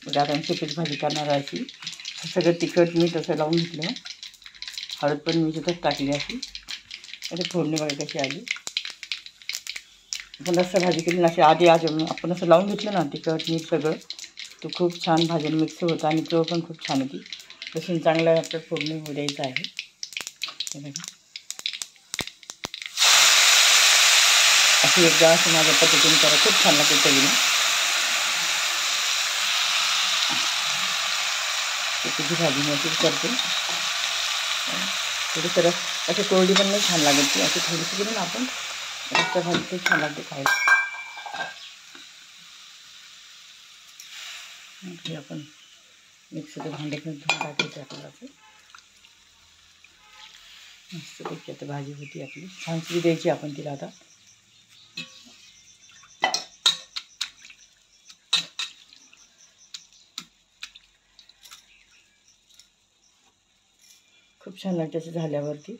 बघा आता सुकीच भाजी करणार आहे अशी. सगळं तिखट मीठ असं लावून घेतलं. हळद पण मी तिथंच टाकली अशी. आता फोडणी बघा कशी आली. आपण रस्सा भाजी केली ना अशी आधी आपण असं लावून घेतलं ना तिखट मीठ सगळं, तो खूप छान भाजी मिक्स होतं आणि चव पण खूप छान होती. लसूण चांगलं आपलं फोडणी होऊ द्यायचं आहे. हे बघा अशी एकदा असं माझ्या पद्धतीने करा, खूप छान लागते चवीला. तुझी भाजी मी अशीच करते. थोडी सरस अशी कोरडी पण नाही छान लागत ती. अशी थोडीशी केली ना आपण रस्सा भाजी खूप छान लागते खायला. हे आपण मिक्सरच्या भांड्यातून धुवून टाकायचं आपल्याला. असं मस्तपैकी आता भाजी होती आपली. छान शिजू द्यायची आपण तिला आता. खूप छान लागते असं झाल्यावरती.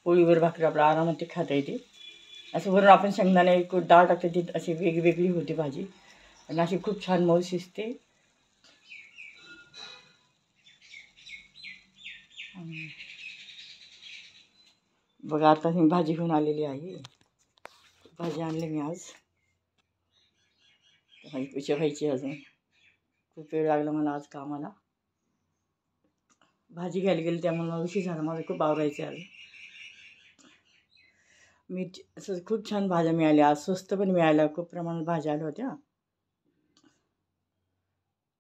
पोळीवर भाकरी आपल्या आरामात खाता येते. असं वरून आपण शेंगदाणे डाळ टाकते ती अशी वेगवेगळी होती भाजी आणि अशी खूप छान मऊ शिजते. बघा आता मी भाजी घेऊन आलेली आहे. भाजी आणली मी आज. भाजी पिशा व्हायची अजून. खूप वेळ लागला मला आज कामाला. भाजी घ्यायला गेली त्यामुळे मला उशीर झाला. मला खूप आवरायचं आज. मी असं खूप छान भाज्या मिळाल्या आज. स्वस्त पण मिळाल्या. खूप प्रमाणात भाज्या आल्या होत्या.